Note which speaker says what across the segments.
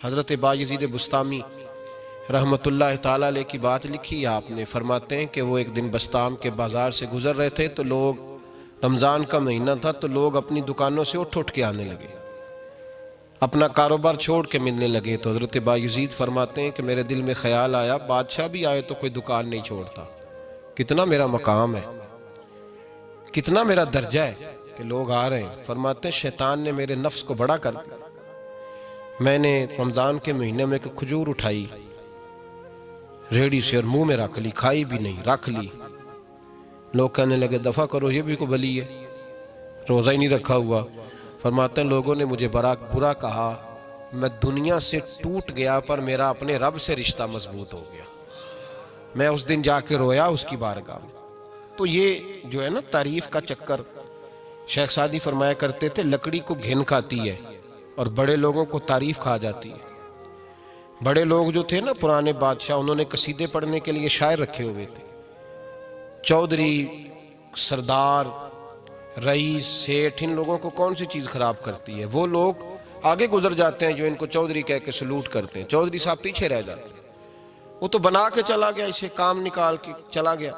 Speaker 1: حضرت بایزید بسطامی رحمۃ اللہ تعالیٰ علیہ کی بات لکھی آپ نے، فرماتے ہیں کہ وہ ایک دن بسطام کے بازار سے گزر رہے تھے تو لوگ، رمضان کا مہینہ تھا تو لوگ اپنی دکانوں سے اٹھ کے آنے لگے، اپنا کاروبار چھوڑ کے ملنے لگے۔ تو حضرت بایزید فرماتے ہیں کہ میرے دل میں خیال آیا، بادشاہ بھی آئے تو کوئی دکان نہیں چھوڑتا، کتنا میرا مقام ہے، کتنا میرا درجہ ہے کہ لوگ آ رہے ہیں۔ فرماتے ہیں شیطان نے میرے نفس کو بڑا کر دیا، میں نے رمضان کے مہینے میں ایک کھجور اٹھائی ریڑھی سے اور منہ میں رکھ لی، کھائی بھی نہیں، رکھ لی۔ لوگ کہنے لگے دفع کرو، یہ بھی کو بلی ہے، روزہ ہی نہیں رکھا ہوا۔ فرماتے ہیں لوگوں نے مجھے برا کہا، میں دنیا سے ٹوٹ گیا پر میرا اپنے رب سے رشتہ مضبوط ہو گیا۔ میں اس دن جا کے رویا اس کی بارگاہ میں۔ تو یہ جو ہے نا تعریف کا چکر، شیخ سعدی فرمایا کرتے تھے لکڑی کو گھن کھاتی ہے اور بڑے لوگوں کو تعریف کھا جاتی ہے۔ بڑے لوگ جو تھے نا پرانے بادشاہ، انہوں نے قصیدے پڑھنے کے لیے شاعر رکھے ہوئے تھے، چودھری، سردار، رئیس، سیٹھ، ان لوگوں کو کون سی چیز خراب کرتی ہے؟ وہ لوگ آگے گزر جاتے ہیں جو ان کو چودھری کہہ کے سلوٹ کرتے ہیں، چودھری صاحب پیچھے رہ جاتے ہیں، وہ تو بنا کے چلا گیا، اسے کام نکال کے چلا گیا۔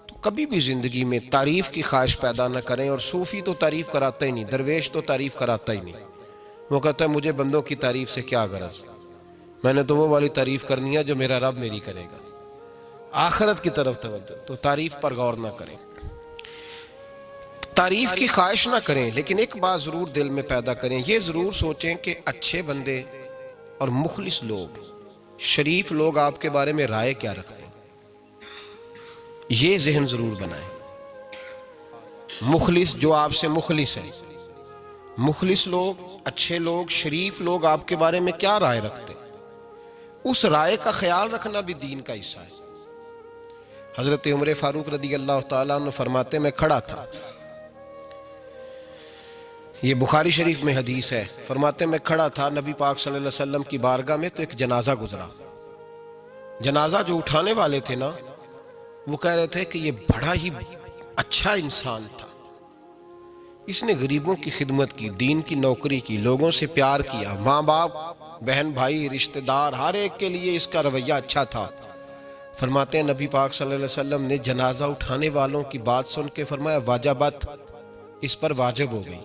Speaker 1: تو کبھی بھی زندگی میں تعریف کی خواہش پیدا نہ کریں، اور صوفی تو تعریف کراتا ہی نہیں، درویش تو تعریف کراتا ہی نہیں۔ وہ کہتا ہے مجھے بندوں کی تعریف سے کیا غرض، میں نے تو وہ والی تعریف کرنی ہے جو میرا رب میری کرے گا۔ آخرت کی طرف توجہ، تو تعریف پر غور نہ کریں، تعریف کی خواہش نہ کریں، لیکن ایک بات ضرور دل میں پیدا کریں، یہ ضرور سوچیں کہ اچھے بندے اور مخلص لوگ، شریف لوگ آپ کے بارے میں رائے کیا رکھتے ہیں، یہ ذہن ضرور بنائیں۔ مخلص جو آپ سے مخلص ہے، مخلص لوگ، اچھے لوگ، شریف لوگ آپ کے بارے میں کیا رائے رکھتے ہیں، اس رائے کا خیال رکھنا بھی دین کا حصہ ہے۔ حضرت عمر فاروق رضی اللہ تعالیٰ عنہ فرماتے میں کھڑا تھا، یہ بخاری شریف میں حدیث ہے، فرماتے میں کھڑا تھا نبی پاک صلی اللہ علیہ وسلم کی بارگاہ میں، تو ایک جنازہ گزرا۔ جنازہ جو اٹھانے والے تھے نا، وہ کہہ رہے تھے کہ یہ بڑا ہی اچھا انسان تھا، اس نے غریبوں کی خدمت کی، دین کی نوکری کی، لوگوں سے پیار کیا، ماں باپ، بہن بھائی، رشتہ دار، ہر ایک کے لیے اس کا رویہ اچھا تھا۔ فرماتے ہیں نبی پاک صلی اللہ علیہ وسلم نے جنازہ اٹھانے والوں کی بات سن کے فرمایا واجبت، اس پر واجب ہو گئی۔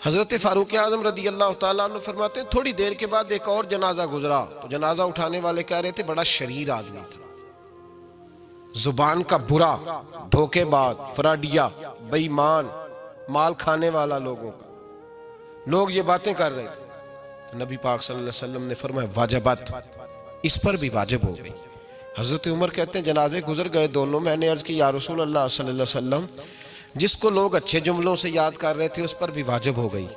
Speaker 1: حضرت فاروق اعظم رضی اللہ تعالیٰ عنہ فرماتے ہیں تھوڑی دیر کے بعد ایک اور جنازہ گزرا، تو جنازہ اٹھانے والے کہہ رہے تھے بڑا شریر آدمی تھا، زبان کا برا، دھوکے باز، فراڈیا، بے ایمان، مال کھانے والا لوگوں کا، لوگ یہ باتیں کر رہے تھے۔ تو نبی پاک صلی اللہ علیہ وسلم نے فرمایا واجبت، اس پر بھی واجب ہو گئی۔ حضرت عمر کہتے ہیں جنازے گزر گئے دونوں، میں نے عرض کی یا رسول اللہ صلی اللہ علیہ وسلم، جس کو لوگ اچھے جملوں سے یاد کر رہے تھے اس پر بھی واجب ہو گئی،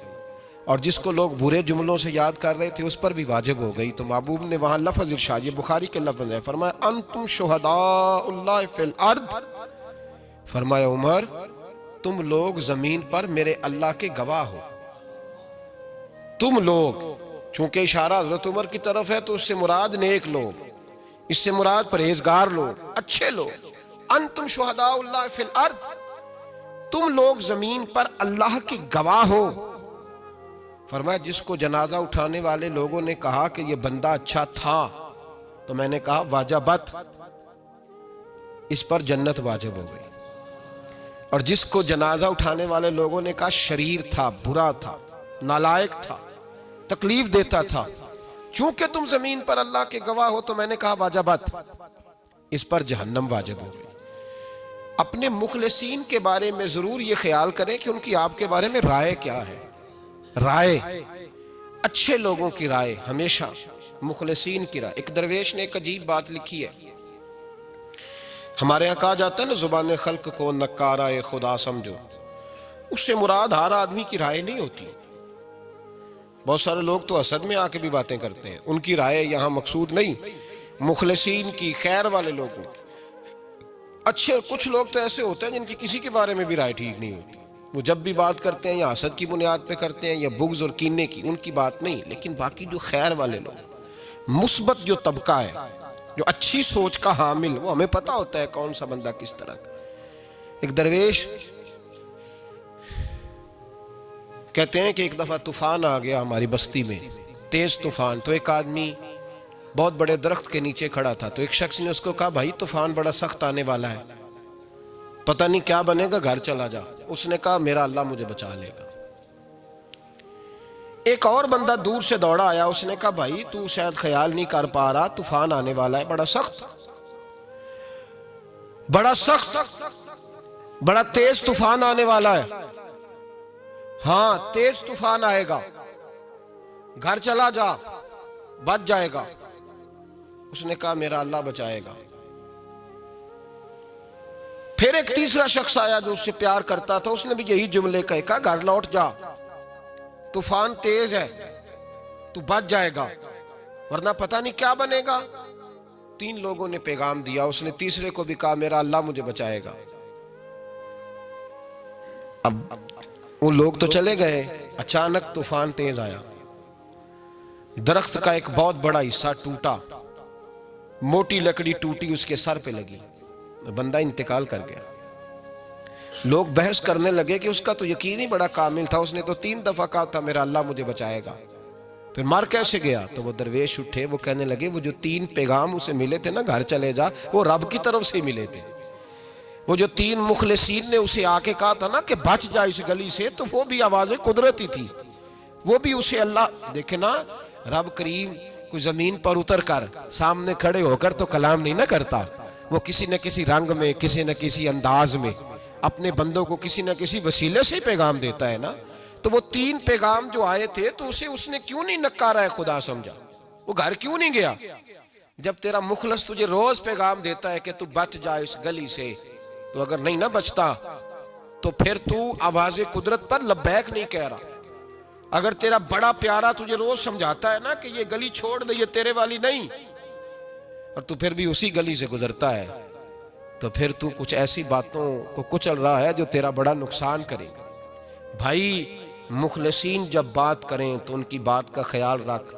Speaker 1: اور جس کو لوگ برے جملوں سے یاد کر رہے تھے اس پر بھی واجب ہو گئی۔ تو محبوب نے وہاں لفظ ارشاد، یہ بخاری کے لفظ ہے، فرمایا انتم شہداء اللہ فی الارض، فرمایا عمر تم لوگ زمین پر میرے اللہ کے گواہ ہو، تم لوگ، چونکہ اشارہ حضرت عمر کی طرف ہے تو اس سے مراد نیک لوگ، اس سے مراد پرہیزگار لوگ، اچھے لوگ، انتم شہداء اللہ فی الارض، تم لوگ زمین پر اللہ کے گواہ ہو۔ فرمایا جس کو جنازہ اٹھانے والے لوگوں نے کہا کہ یہ بندہ اچھا تھا، تو میں نے کہا واجبت، اس پر جنت واجب ہو گئی، اور جس کو جنازہ اٹھانے والے لوگوں نے کہا شریر تھا، برا تھا، نالائق تھا، تکلیف دیتا تھا، چونکہ تم زمین پر اللہ کے گواہ ہو، تو میں نے کہا واجبت، اس پر جہنم واجب ہو گئی۔ اپنے مخلصین کے بارے میں ضرور یہ خیال کریں کہ ان کی آپ کے بارے میں رائے کیا ہے، رائے، اچھے لوگوں کی رائے، ہمیشہ مخلصین کی رائے۔ ایک درویش نے ایک عجیب بات لکھی ہے، ہمارے یہاں کہا جاتا ہے نا زبان خلق کو نکارہ خدا سمجھو، اس سے مراد ہر آدمی کی رائے نہیں ہوتی، بہت سارے لوگ تو حسد میں آ کے بھی باتیں کرتے ہیں، ان کی رائے یہاں مقصود نہیں، مخلصین کی، خیر والے لوگوں کی۔ اچھے کچھ لوگ تو ایسے ہوتے ہیں جن کی کسی کے بارے میں بھی رائے ٹھیک نہیں ہوتی، وہ جب بھی بات کرتے ہیں یا حسد کی بنیاد پہ کرتے ہیں یا بغض اور کینے کی، ان کی بات نہیں، لیکن باقی جو خیر والے لوگ، مثبت جو طبقہ ہے، جو اچھی سوچ کا حامل، وہ ہمیں پتہ ہوتا ہے کون سا بندہ کس طرح کا۔ ایک درویش کہتے ہیں کہ ایک دفعہ طوفان آ گیا ہماری بستی میں، تیز طوفان. تو ایک آدمی بہت بڑے درخت کے نیچے کھڑا تھا, تو ایک شخص نے اس کو کہا بھائی طوفان بڑا سخت آنے والا ہے, پتہ نہیں کیا بنے گا, گھر چلا جا. اس نے کہا میرا اللہ مجھے بچا لے گا. ایک اور بندہ دور سے دوڑا آیا, اس نے کہا بھائی تو شاید خیال نہیں کر پا رہا, طوفان آنے والا ہے بڑا سخت, بڑا تیز طوفان آنے والا ہے. ہاں تیز طوفان آئے گا, گھر چلا جا, بچ جائے گا. اس نے کہا میرا اللہ بچائے گا. پھر ایک تیسرا شخص آیا جو اس سے پیار کرتا تھا, اس نے بھی یہی جملے کہے, کہا گھر لوٹ جا, طوفان تیز ہے, تو بچ جائے گا ورنہ پتہ نہیں کیا بنے گا. 3 لوگوں نے پیغام دیا, اس نے تیسرے کو بھی کہا میرا اللہ مجھے بچائے گا. اب وہ لوگ تو چلے گئے, اچانک طوفان تیز آیا, درخت کا ایک بہت بڑا حصہ ٹوٹا, موٹی لکڑی ٹوٹی اس کے سر پہ لگی, بندہ انتقال کر گیا. لوگ بحث کرنے لگے کہ اس کا تو یقین ہی بڑا کامل تھا, اس نے تو 3 دفعہ کہا تھا میرا اللہ مجھے بچائے گا, پھر مر کیسے گیا؟ تو وہ درویش اٹھے, وہ کہنے لگے وہ جو 3 پیغام اسے ملے تھے نا, گھر چلے جا, وہ رب کی طرف سے ملے تھے. وہ جو 3 مخلصین نے اسے آ کے کہا تھا نا کہ بچ جا اس گلی سے, تو وہ بھی آوازیں قدرتی تھی, وہ بھی اسے اللہ. دیکھیں نا رب کریم کوئی زمین پر اتر کر سامنے کھڑے ہو کر تو کلام نہیں نہ کرتا, وہ کسی نہ کسی رنگ میں, کسی نہ کسی انداز میں اپنے بندوں کو کسی نہ کسی وسیلے سے پیغام دیتا ہے نا. تو وہ 3 پیغام جو آئے تھے, تو اسے اس نے کیوں نہیں نکارا ہے خدا سمجھا, وہ گھر کیوں نہیں گیا؟ جب تیرا مخلص تجھے روز پیغام دیتا ہے کہ تو بچ جا اس گلی سے, تو اگر نہیں نہ بچتا تو پھر تو آواز قدرت پر لبیک نہیں کہہ رہا. اگر تیرا بڑا پیارا تجھے روز سمجھاتا ہے نا کہ یہ گلی چھوڑ دے, یہ تیرے والی نہیں, اور تو پھر بھی اسی گلی سے گزرتا ہے, تو پھر تو کچھ ایسی باتوں کو کچل رہا ہے جو تیرا بڑا نقصان کرے گا. بھائی مخلصین جب بات کریں تو ان کی بات کا خیال رکھ,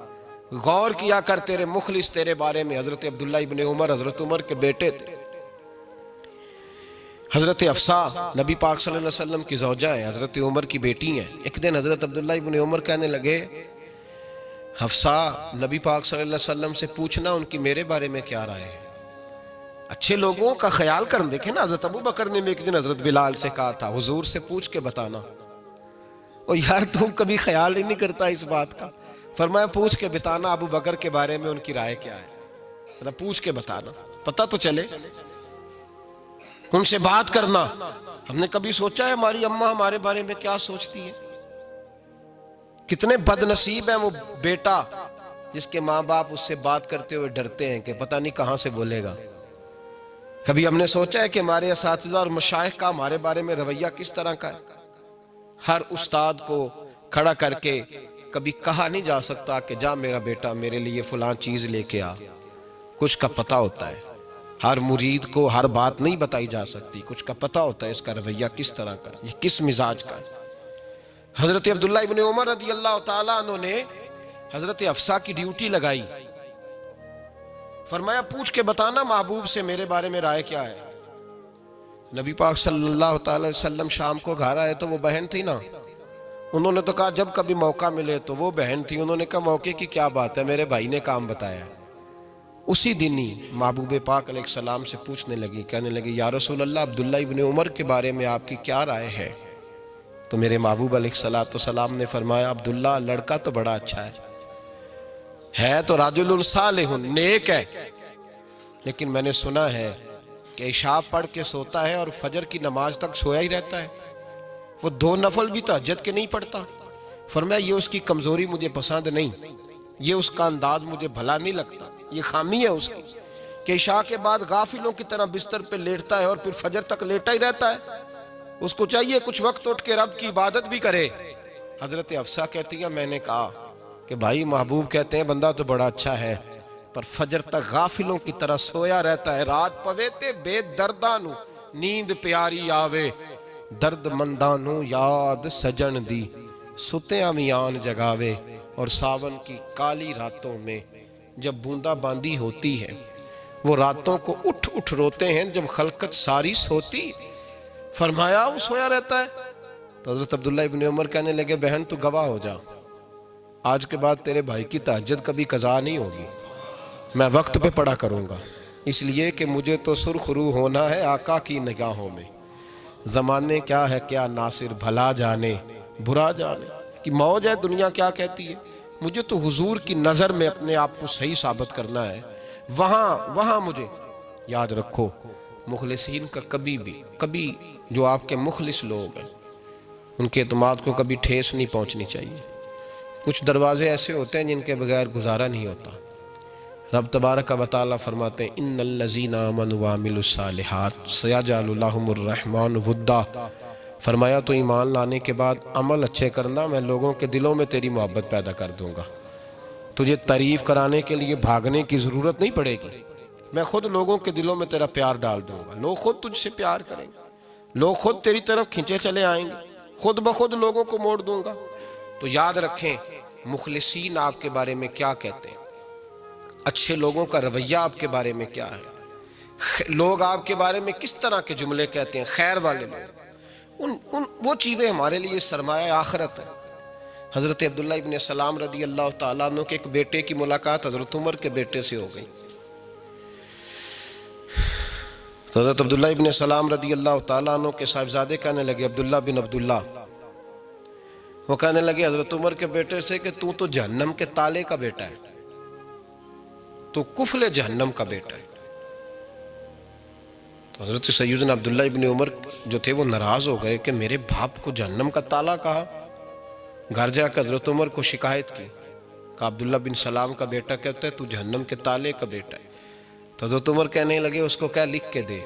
Speaker 1: غور کیا کر. تیرے مخلص تیرے بارے میں حضرت عبداللہ ابن عمر, حضرت عمر کے بیٹے تھے, حضرت حفصہ نبی پاک صلی اللہ علیہ وسلم کی زوجہ ہیں, حضرت عمر کی بیٹی ہیں. ایک دن حضرت عبداللہ ابن عمر کہنے لگے حفصہ نبی پاک صلی اللہ علیہ وسلم سے پوچھنا ان کی میرے بارے میں کیا رائے ہے. اچھے لوگوں کا خیال کرنے. دیکھیں نا حضرت ابو بکر نے ایک دن حضرت بلال سے کہا تھا حضور سے پوچھ کے بتانا, اور یار تم کبھی خیال ہی نہیں کرتا اس بات کا. فرمایا پوچھ کے بتانا ابو بکر کے بارے میں ان کی رائے کیا ہے, پوچھ کے بتانا, پتہ تو چلے, ان سے بات کرنا. ہم نے کبھی سوچا ہے ہماری اماں ہمارے بارے میں کیا سوچتی ہے؟ کتنے بد نصیب ہیں وہ بیٹا جس کے ماں باپ اس سے بات کرتے ہوئے ڈرتے ہیں کہ پتہ نہیں کہاں سے بولے گا. کبھی ہم نے سوچا ہے کہ ہمارے اساتذہ اور مشائخ کا ہمارے بارے میں رویہ کس طرح کا ہے؟ ہر استاد کو کھڑا کر کے کبھی کہا نہیں جا سکتا کہ جا میرا بیٹا میرے لیے فلاں چیز لے کے آ. کچھ کا پتہ ہوتا ہے, ہر مرید کو ہر بات نہیں بتائی جا سکتی, کچھ کا پتہ ہوتا ہے اس کا رویہ کس طرح کا, یہ کس مزاج کا ہے. حضرت عبداللہ ابن عمر رضی اللہ تعالیٰ عنہ نے حضرت حفصہ کی ڈیوٹی لگائی, فرمایا پوچھ کے بتانا محبوب سے میرے بارے میں رائے کیا ہے. نبی پاک صلی اللہ تعالی وسلم شام کو گھر آئے تو وہ بہن تھی نا, انہوں نے تو کہا جب کبھی موقع ملے تو وہ بہن تھی, انہوں نے کہا موقع کی کیا بات ہے, میرے بھائی نے کام بتایا. اسی دن ہی محبوب پاک علیہ السلام سے پوچھنے لگی, کہنے لگی یا رسول اللہ عبداللہ ابن عمر کے بارے میں آپ کی کیا رائے ہے؟ تو میرے محبوب علیہ السلام نے فرمایا عبداللہ لڑکا تو بڑا اچھا ہے تو رجل صالح, نیک ہے, لیکن میں نے سنا ہے کہ عشاء پڑھ کے سوتا ہے اور فجر کی نماز تک سویا ہی رہتا ہے, وہ 2 نفل بھی تہجد کے نہیں پڑھتا. فرمایا یہ اس کی کمزوری مجھے پسند نہیں, یہ اس کا انداز مجھے بھلا نہیں لگتا, یہ خامی ہے اس کی کہ عشاء کے بعد غافلوں کی طرح بستر پہ لیٹتا ہے اور پھر فجر تک لیٹا ہی رہتا ہے. اس کو چاہیے کچھ وقت اٹھ کے رب کی عبادت بھی کرے. حضرت حفصہ کہتی ہے میں نے کہا کہ بھائی محبوب کہتے ہیں بندہ تو بڑا اچھا ہے پر فجر تک غافلوں کی طرح سویا رہتا ہے. رات پویتے بے دردانو نیند پیاری آوے, درد مندانو یاد سجن دی ستیاں میان جگاوے. اور ساون کی کالی راتوں میں جب بوندا باندی ہوتی ہے وہ راتوں کو اٹھ اٹھ روتے ہیں جب خلقت ساری سوتی. فرمایا وہ سویا رہتا ہے. تو حضرت عبداللہ ابن عمر کہنے لگے بہن تو گواہ ہو جا, آج کے بعد تیرے بھائی کی تہجد کبھی قضا نہیں ہوگی، میں وقت پہ پڑھا کروں گا، اس لیے کہ مجھے تو سرخ رو ہونا ہے آقا کی نگاہوں میں۔ زمانے کیا ہے کیا ناصر، بھلا جانے برا جانے کہ موج ہے دنیا کیا کہتی ہے، مجھے تو حضور کی نظر میں اپنے آپ کو صحیح ثابت کرنا ہے۔ وہاں مجھے یاد رکھو، مخلصین کا کبھی جو آپ کے مخلص لوگ ہیں ان کے اعتماد کو کبھی ٹھیس نہیں پہنچنی چاہیے۔ کچھ دروازے ایسے ہوتے ہیں جن کے بغیر گزارا نہیں ہوتا۔ رب تبارک و تعالیٰ فرماتے ہیں ان الذین آمنوا وعملوا الصالحات سیجعل لهم الرحمن ودا، فرمایا تو ایمان لانے کے بعد عمل اچھے کرنا، میں لوگوں کے دلوں میں تیری محبت پیدا کر دوں گا۔ تجھے تعریف کرانے کے لیے بھاگنے کی ضرورت نہیں پڑے گی، میں خود لوگوں کے دلوں میں تیرا پیار ڈال دوں گا، لوگ خود تجھ سے پیار کریں گے، لوگ خود تیری طرف کھنچے چلے آئیں گے، خود بخود لوگوں کو موڑ دوں گا۔ تو یاد رکھیں مخلصین آپ کے بارے میں کیا کہتے ہیں، اچھے لوگوں کا رویہ آپ کے بارے میں کیا ہے، لوگ آپ کے بارے میں کس طرح کے جملے کہتے ہیں، خیر والے لوگ، وہ چیزیں ہمارے لیے سرمایہ آخرت ہے۔ حضرت عبداللہ ابن سلام رضی اللہ تعالیٰ عنہ کے ایک بیٹے کی ملاقات حضرت عمر کے بیٹے سے ہو گئی۔ تو حضرت عبداللہ ابن سلام رضی اللہ تعالیٰ عنہ کے صاحبزادے کہنے لگے، عبداللہ بن عبداللہ، وہ کہنے لگے حضرت عمر کے بیٹے سے کہ تو جہنم کے تالے کا بیٹا ہے، تو کفل جہنم کا بیٹا ہے۔ تو حضرت سیدنا عبداللہ ابن عمر جو تھے وہ ناراض ہو گئے کہ میرے باپ کو جہنم کا تالا کہا۔ گھر جا کر حضرت عمر کو شکایت کی، کہ عبداللہ بن سلام کا بیٹا کہتا ہے تو جہنم کے تالے کا بیٹا ہے۔ تو حضرت عمر کہنے لگے اس کو کیا لکھ کے دے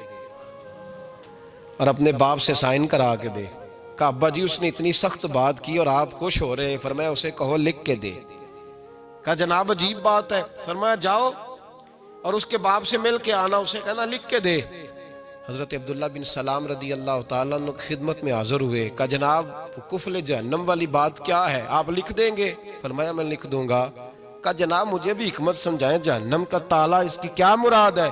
Speaker 1: اور اپنے باپ سے سائن کرا کے دے۔ کہا ابا جی اس نے اتنی سخت بات کی اور آپ خوش ہو رہے ہیں، فرمایا اسے کہو لکھ کے دے۔ کہا جناب عجیب بات ہے، فرمایا جاؤ اور اس کے باپ سے مل کے آنا، اسے کہنا لکھ کے دے۔ حضرت عبداللہ بن سلام رضی اللہ تعالیٰ عنہ خدمت میں حاضر ہوئے، کہا جناب کفل جہنم والی بات کیا ہے، آپ لکھ دیں گے؟ فرمایا میں لکھ دوں گا۔ کہا جناب مجھے بھی حکمت سمجھائیں، جہنم کا تالا اس کی کیا مراد ہے؟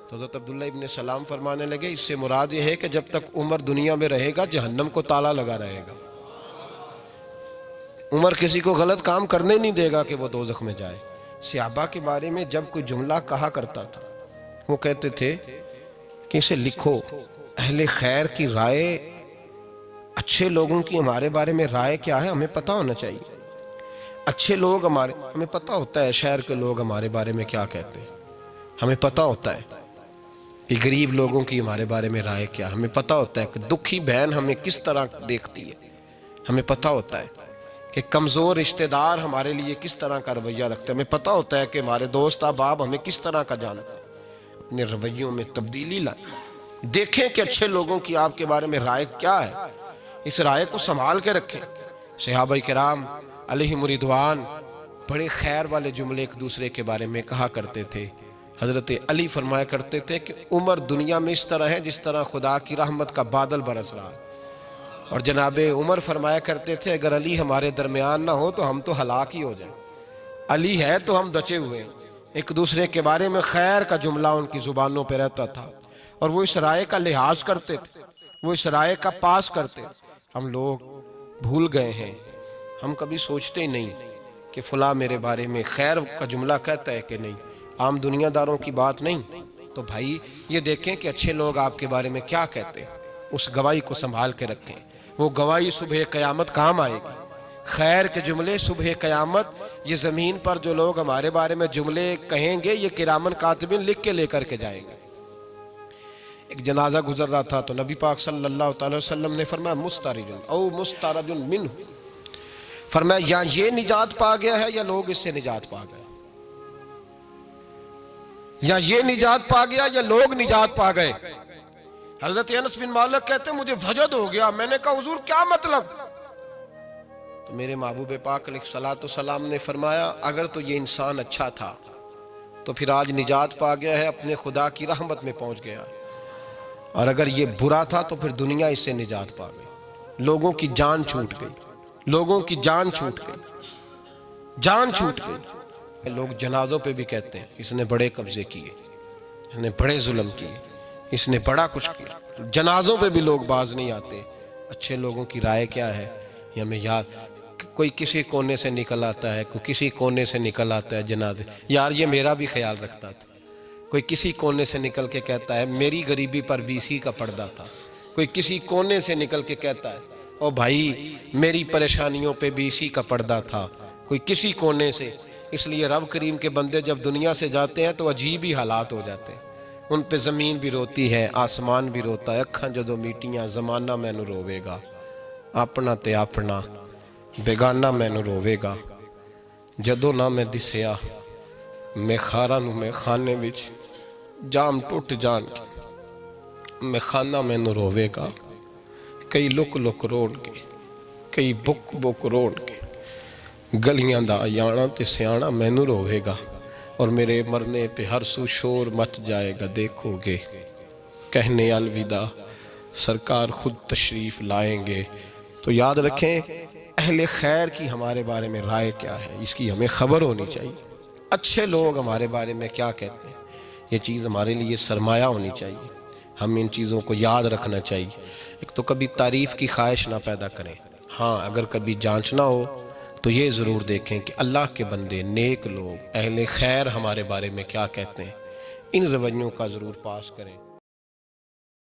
Speaker 1: تو حضرت عبداللہ ابن سلام فرمانے لگے اس سے مراد یہ ہے کہ جب تک عمر دنیا میں رہے گا جہنم کو تالا لگا رہے گا، عمر کسی کو غلط کام کرنے نہیں دے گا کہ وہ دوزخ میں جائے۔ صحابہ کے بارے میں جب کوئی جملہ کہا کرتا تھا وہ کہتے تھے کہ اسے لکھو، اہل خیر کی رائے، اچھے لوگوں کی ہمارے بارے میں رائے کیا ہے ہمیں پتہ ہونا چاہیے۔ اچھے لوگ ہمیں پتہ ہوتا ہے شہر کے لوگ ہمارے بارے میں کیا کہتے ہیں، ہمیں پتہ ہوتا ہے کہ غریب لوگوں کی ہمارے بارے میں رائے کیا، ہمیں پتہ ہوتا ہے کہ دکھی بہن ہمیں کس طرح دیکھتی ہے، ہمیں پتہ ہوتا ہے کہ کمزور رشتہ دار ہمارے لیے کس طرح کا رویہ رکھتے ہیں، ہمیں پتہ ہوتا ہے کہ ہمارے دوست احباب ہمیں کس طرح کا جانتے ہیں۔ اپنے رویوں میں تبدیلی لائیں، دیکھیں کہ اچھے لوگوں کی آپ کے بارے میں رائے کیا ہے، اس رائے کو سنبھال کے رکھیں۔ صحابہ کرام علیہم رضوان بڑے خیر والے جملے ایک دوسرے کے بارے میں کہا کرتے تھے۔ حضرت علی فرمایا کرتے تھے کہ عمر دنیا میں اس طرح ہے جس طرح خدا کی رحمت کا بادل برس رہا ہے، اور جناب عمر فرمایا کرتے تھے اگر علی ہمارے درمیان نہ ہو تو ہم تو ہلاک ہی ہو جائیں، علی ہے تو ہم بچے ہوئے ہیں۔ ایک دوسرے کے بارے میں خیر کا جملہ ان کی زبانوں پہ رہتا تھا، اور وہ اس رائے کا لحاظ کرتے تھے، وہ اس رائے کا پاس کرتے۔ ہم لوگ بھول گئے ہیں، ہم کبھی سوچتے ہی نہیں کہ فلاں میرے بارے میں خیر کا جملہ کہتا ہے کہ نہیں، عام دنیا داروں کی بات نہیں۔ تو بھائی یہ دیکھیں کہ اچھے لوگ آپ کے بارے میں کیا کہتے ہیں، اس گواہی کو سنبھال کے رکھیں، وہ گواہی صبح قیامت کام آئے گی۔ خیر کے جملے صبح قیامت، یہ زمین پر جو لوگ ہمارے بارے میں جملے کہیں گے یہ کرامن کاتبین لکھ کے لے کر کے جائیں گے۔ ایک جنازہ گزر رہا تھا تو نبی پاک صلی اللہ تعالی وسلم نے فرمایا مسترجن او مسترجن منہ، فرمایا یا یہ نجات پا گیا ہے یا لوگ اس سے نجات پا گئے، یا یہ نجات پا گیا یا لوگ نجات پا گئے۔ حضرت انس بن مالک کہتے ہیں مجھے وجد ہو گیا، میں نے کہا حضور کیا مطلب؟ تو میرے محبوب پاک علیہ الصلوۃ والسلام نے فرمایا اگر تو یہ انسان اچھا تھا تو پھر آج نجات پا گیا ہے، اپنے خدا کی رحمت میں پہنچ گیا، اور اگر یہ برا تھا تو پھر دنیا اس سے نجات پا گئی، لوگوں کی جان چھوٹ گئی، لوگوں کی جان چھوٹ گئی، جان چھوٹ گئی۔ لوگ جنازوں پہ بھی کہتے ہیں اس نے بڑے قبضے کیے، اس نے بڑے ظلم کیے، اس نے بڑا کچھ کیا، جنازوں پہ بھی لوگ باز نہیں آتے۔ اچھے لوگوں کی رائے کیا ہے یہ ہمیں یاد، کوئی کسی کونے سے نکل آتا ہے، کوئی کسی کونے سے نکل آتا ہے جنازے. یار یہ میرا بھی خیال رکھتا تھا. کوئی کسی کونے سے نکل کے کہتا ہے میری غریبی پر بھی اسی کا پردہ تھا. کوئی کسی کونے سے نکل کے کہتا ہے او بھائی میری پریشانیوں پہ بھی اسی کا پردہ تھا. کوئی کسی کونے سے. اس لیے رب کریم کے بندے جب دنیا سے جاتے ہیں تو عجیب ہی حالات ہو جاتے ہیں. ان پہ زمین بھی روتی ہے، آسمان بھی روتا ہے. اکھاں جدوں میٹیاں زمانہ مینوں روے گا، اپنا تے اپنا بیگانہ مینوں روے گا. جدوں نہ میں دسیا میں خاراں نوں میں خانے وچ جام ٹوٹ جان کے میں خانہ مینوں روے گا. کئی لک لک روڑ کے، کئی بک بک روڑ کے گلیاں دا یانا تے سیانا مینوں روے گا. اور میرے مرنے پہ ہر سو شور مچ جائے گا، دیکھو گے کہنے الوداع سرکار خود تشریف لائیں گے. تو یاد رکھیں اہل خیر کی ہمارے بارے میں رائے کیا ہے، اس کی ہمیں خبر ہونی چاہیے. اچھے لوگ ہمارے بارے میں کیا کہتے ہیں، یہ چیز ہمارے لیے سرمایہ ہونی چاہیے. ہم ان چیزوں کو یاد رکھنا چاہیے. ایک تو کبھی تعریف کی خواہش نہ پیدا کریں. ہاں اگر کبھی جانچنا ہو تو یہ ضرور دیکھیں کہ اللہ کے بندے، نیک لوگ، اہل خیر ہمارے بارے میں کیا کہتے ہیں. ان رویوں کا ضرور پاس کریں.